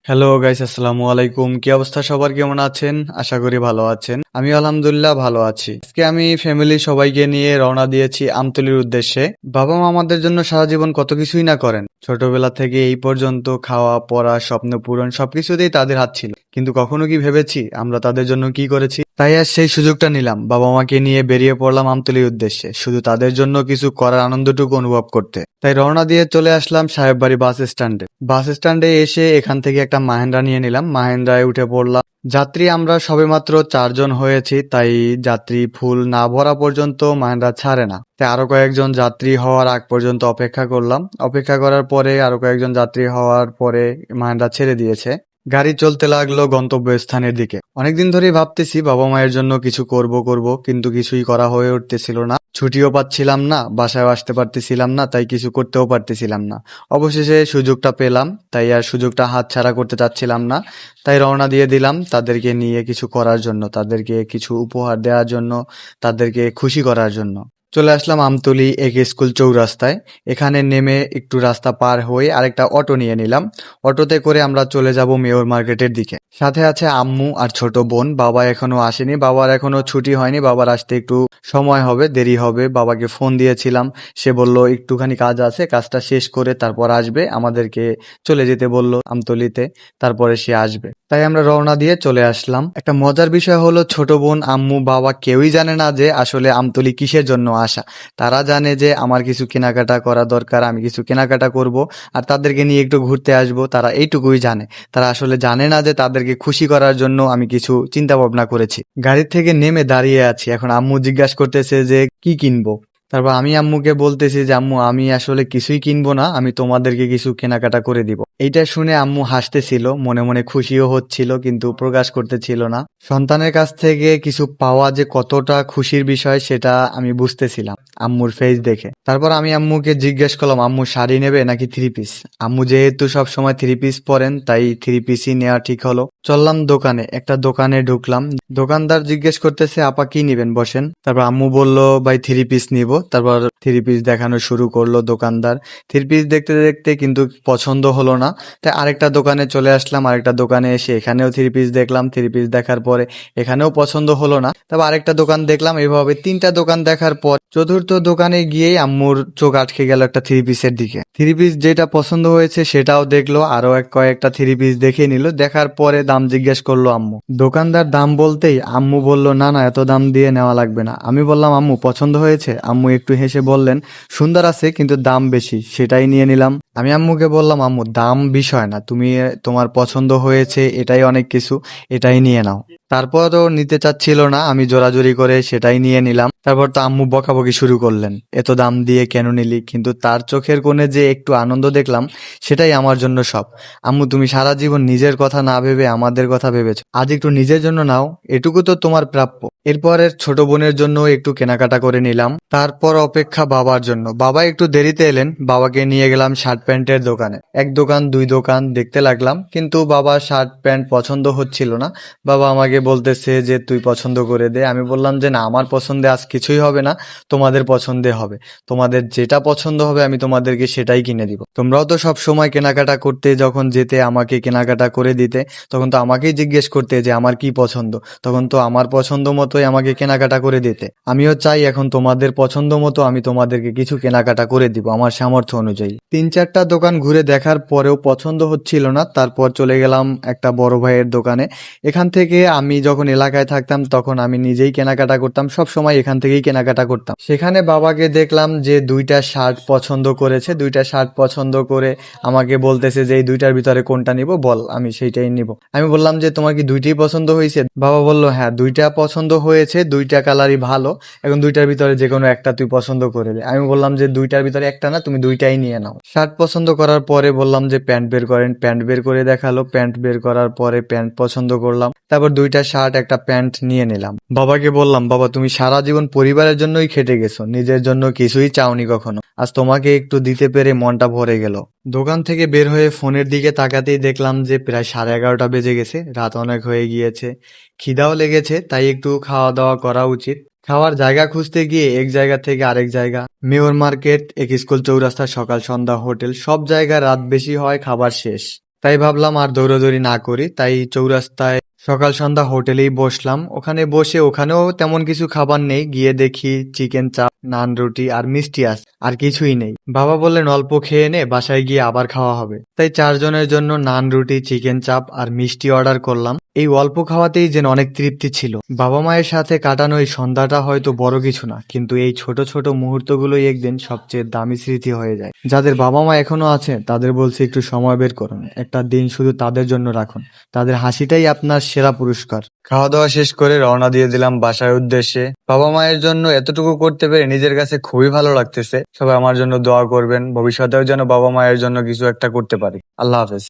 Hello guys, আসসালামু আলাইকুম। কি অবস্থা সবার, কেমন আছেন? আশা করি ভালো আছেন। আমি আলহামদুলিল্লাহ ভালো আছি। আজকে আমি ফ্যামিলি সবাইকে নিয়ে রওনা দিয়েছি আমতলির উদ্দেশ্যে। বাবা মা আমাদের জন্য সারা জীবন কত কিছুই না করেন। ছোটবেলা থেকে এই পর্যন্ত খাওয়া পড়া স্বপ্ন পূরণ সবকিছুতেই তাদের হাত ছিল, কিন্তু কখনো কি ভেবেছি আমরা তাদের জন্য কি করেছি? তাই আজ সেই সুযোগটা নিলাম, বাবা মাকে নিয়ে বেরিয়ে পড়লাম আমতলির উদ্দেশ্যে, শুধু তাদের জন্য কিছু করার আনন্দটুকু অনুভব করতে। তাই রওনা দিয়ে চলে আসলাম সাহেববাড়ি বাস স্ট্যান্ডে। বাস স্ট্যান্ডে এসে এখান থেকে একটা মাহেন্দ্রা নিয়ে নিলাম, মাহেন্দ্রায় উঠে পড়লাম। যাত্রী আমরা সবেমাত্র 4 জন হয়েছি, তাই যাত্রী ফুল না ভরা পর্যন্ত মাহেন্দ্রা ছাড়ে না। তাই আরো কয়েকজন যাত্রী হওয়ার আগ পর্যন্ত অপেক্ষা করলাম। অপেক্ষা করার পরে আরো কয়েকজন যাত্রী হওয়ার পরে মাহেন্দ্রা ছেড়ে দিয়েছে। গাড়ি চলতে লাগলো গন্তব্যস্থানের দিকে। অনেকদিন ধরেই ভাবতেছি বাবা মায়ের জন্য কিছু করব, কিন্তু কিছুই করা হয়ে উঠতেছিল না। ছুটিও পাচ্ছিলাম না, বাসায় আসতে পারতেছিলাম না, তাই কিছু করতেও পারতেছিলাম না। অবশেষে সুযোগটা পেলাম, তাই আর সুযোগটা হাতছাড়া করতে চাচ্ছিলাম না। তাই রওনা দিয়ে দিলাম তাদেরকে নিয়ে কিছু করার জন্য, তাদেরকে কিছু উপহার দেওয়ার জন্য, তাদেরকে খুশি করার জন্য। চলে আসলাম আমতলী এক স্কুল চৌরাস্তায়। এখানে নেমে একটু রাস্তা পার হয়ে আরেকটা অটো নিয়ে নিলাম। অটোতে করে আমরা চলে যাব মেয়র মার্কেটের দিকে। সাথে আছে আম্মু আর ছোট বোন। বাবা এখনো আসেনি, বাবার এখনো ছুটি হয়নি, বাবার আসতে একটু সময় হবে, দেরি হবে। বাবাকে ফোন দিয়েছিলাম, সে বলল একটুখানি কাজ আছে, কাজটা শেষ করে তারপর আসবে। আমাদেরকে চলে যেতে বলল আমতলিতে, তারপরে সে আসবে। তাই আমরা রওনা দিয়ে চলে আসলাম। একটা মজার বিষয় হলো, ছোট বোন আম্মু বাবা কেউই জানে না যে আসলে আমতলি কিসের জন্য আসা। তারা জানে যে আমার কিছু কেনাকাটা করা দরকার, আমি কিছু কেনাকাটা করব আর তাদেরকে নিয়ে একটু ঘুরতে আসব, তারা এইটুকুই জানে। তারা আসলে জানে না যে তাদেরকে খুশি করার জন্য আমি কিছু চিন্তা ভাবনা করেছি। গাড়ি থেকে নেমে দাঁড়িয়ে আছি, এখন আম্মু জিজ্ঞাসা করতেছে যে কি কিনবো। তারপর আমি আম্মুকে বলতেছি যে আম্মু আমি আসলে কিছুই কিনবো না, আমি তোমাদেরকে কিছু কেনাকাটা করে দিব। এইটা শুনে আম্মু হাসতেছিল, মনে মনে খুশিও হচ্ছিল, কিন্তু প্রকাশ করতেছিল না। সন্তানের কাছ থেকে কিছু পাওয়া যে কতটা খুশির বিষয় সেটা আমি বুঝতেছিলাম আম্মুর ফেস দেখে। তারপর আমি আম্মুকে জিজ্ঞেস করলাম আম্মু শাড়ি নেবে নাকি 3 পিস। আম্মু যেহেতু সব সময় 3 পিস পরেন, তাই 3 পিসই নেওয়া ঠিক হলো। চললাম দোকানে, একটা দোকানে ঢুকলাম। দোকানদার জিজ্ঞেস করতেছে আপা কি নিবেন, বসেন। তারপর আম্মু বলল ভাই 3 পিস নিব। তারপর 3 পিস দেখানো শুরু করলো দোকানদার। 3 পিস দেখতে দেখতে কিন্তু পছন্দ হলো না, তাই আরেকটা দোকানে চলে আসলাম। আরেকটা দোকানে এসে এখানেও 3 পিস দেখলাম। 3 পিস দেখার পরে এখানেও পছন্দ হলো না, তারপর আরেকটা দোকান দেখলাম। এভাবে 3টা দোকান দেখার পর চতুর্থ দোকানে গিয়েই আম্মুর চোখ আটকে গেল একটা 3 পিসের দিকে। 3 পিস যেটা পছন্দ হয়েছে সেটাও দেখলো, আরো কয়েকটা 3 পিস দেখে নিল। দেখার পরে দাম জিজ্ঞেস করলো আম্মু। দোকানদার দাম বলতেই আম্মু বলল না না, এত দাম দিয়ে নেওয়া লাগবে না। আমি বললাম আম্মু পছন্দ হয়েছে? আম্মু একটু হেসে বললেন সুন্দর আছে, কিন্তু দাম বেশি, সেটাই নিয়ে নিলাম। আমি আম্মুকে বললাম আম্মু দাম বিষয় না, তুমি তোমার পছন্দ হয়েছে এটাই অনেক কিছু, এটাই নিয়ে নাও। তারপরও নিতে চাচ্ছিল না, আমি জোরাজুরি করে সেটাই নিয়ে নিলাম। তারপর তো আম্মু বকাবকি শুরু করলেন, এত দাম দিয়ে কেন নিলি, কিন্তু তার চোখের কোণে যে একটু আনন্দ দেখলাম সেটাই আমার জন্য সব। আম্মু তুমি সারা জীবন নিজের কথা না ভেবে আমাদের কথা ভেবেছো, আজ একটু নিজের জন্য নাও, এটুকু তো তোমার প্রাপ্য। এরপরের ছোট বোনের জন্য একটু কেনাকাটা করে নিলাম। তারপর অপেক্ষা বাবার জন্য। বাবা একটু দেরিতে এলেন, বাবাকে নিয়ে গেলাম শার্ট প্যান্টের দোকানে। এক দোকান দুই দোকান দেখতে লাগলাম, কিন্তু বাবা শার্ট প্যান্ট পছন্দ হচ্ছিল না। বাবা আমাকে বলতেছে যে তুই পছন্দ করে দে। আমি বললাম যে না, আমার পছন্দে আজ কিছুই হবে না, তোমাদের পছন্দে হবে। তোমাদের যেটা পছন্দ হবে আমি তোমাদেরকে সেটাই কিনে দিব। তোমরাও তো সব সময় কেনাকাটা করতে যখন যেতে আমাকে কেনাকাটা করে দিতে, তখন তো আমাকেই জিজ্ঞেস করতে যে আমার কি পছন্দ, তখন তো আমার পছন্দ মতোই আমাকে কেনাকাটা করে দিতে। আমিও চাই এখন তোমাদের পছন্দ মতো আমি তোমাদেরকে কিছু কেনাকাটা করে দিব আমার সামর্থ্য অনুযায়ী। 3-4টা দোকান ঘুরে দেখার পরেও পছন্দ হচ্ছিল না, তারপর চলে গেলাম একটা বড় ভাইয়ের দোকানে। এখান থেকে আমি যখন এলাকায় থাকতাম তখন আমি নিজেই কেনাকাটা করতাম, সব সময় এখান থেকেই কেনাকাটা করতাম। সেখানে বাবাকে দেখলাম যে 2টা শার্ট পছন্দ করেছে। 2টা শার্ট পছন্দ করে আমাকে বলতেছে যে এই 2টার ভিতরে কোনটা নিব বল, আমি সেইটাই নিব। আমি বললাম যে তোমার কি 2টিই পছন্দ হয়েছে? বাবা বলল হ্যাঁ 2টা পছন্দ হয়েছে, 2টা কালারই ভালো, এখন 2টার ভিতরে যে কোনো একটা তুই পছন্দ করে দে। আমি বললাম যে 2টার ভিতরে একটা না, তুমি 2টাই নিয়ে নাও। শার্ট পছন্দ করার পরে বললাম যে প্যান্ট বের করেন, প্যান্ট বের করে দেখালো। প্যান্ট বের করার পরে প্যান্ট পছন্দ করলাম, তারপর 2টা শার্ট একটা প্যান্ট নিয়ে নিলাম। বাবাকে বললাম বাবা তুমি সারা জীবন পরিবারের জন্যই খেটে গেছো, নিজের জন্য কিছুই চাওনি কখনো, আজ তোমাকে একটু দিতে পেরে মনটা ভরে গেল। দোকান থেকে বের হয়ে ফোনের দিকে তাকাতেই দেখলাম যে প্রায় 11:30 বেজে গেছে, রাত অনেক হয়ে গিয়েছে, খিদাও লেগেছে, তাই একটু খাওয়া দাওয়া করা উচিত। খাওয়ার জায়গা খুঁজতে গিয়ে এক জায়গা থেকে আরেক জায়গা, মেয়র মার্কেট, এক স্কুল চৌরাস্তা, সকাল সন্ধ্যা হোটেল, সব জায়গায় রাত বেশি হয় খাবার শেষ। তাই ভাবলাম আর দৌড়াদৌড়ি না করি, তাই চৌরাস্তায় সকাল সন্ধ্যা হোটেলেই বসলাম। ওখানে বসে ওখানেও তেমন কিছু খাবার নেই, গিয়ে দেখি চিকেন চাপ, নান, রুটি আর মিষ্টি আছে, আর কিছুই নেই। বাবা বললেন অল্প খেয়ে নে, বাসায় গিয়ে আবার খাওয়া হবে। তাই 4 জনের জন্য নান, রুটি, চিকেন চাপ আর মিষ্টি অর্ডার করলাম। এই অল্প খাওয়াতেই যেন অনেক তৃপ্তি ছিল। বাবা মায়ের সাথে কাটানো এই সন্ধ্যাটা হয়তো বড় কিছু না, কিন্তু এই ছোট ছোট মুহূর্তগুলোই একদিন সবচেয়ে দামি স্মৃতি হয়ে যায়। যাদের বাবা মা এখনো আছে তাদের বলছি একটু সময় বের করুন, একটা দিন শুধু তাদের জন্য রাখুন। তাদের হাসিটাই আপনার সেরা পুরস্কার। খাওয়া দাওয়া শেষ করে রওনা দিয়ে দিলাম বাসার উদ্দেশ্যে। বাবা মায়ের জন্য এতটুকু করতে পেরে নিজের কাছে খুবই ভালো লাগতেছে। সবাই আমার জন্য দোয়া করবেন, ভবিষ্যতেও যেন বাবা মায়ের জন্য কিছু একটা করতে পারি। আল্লাহ হাফেজ।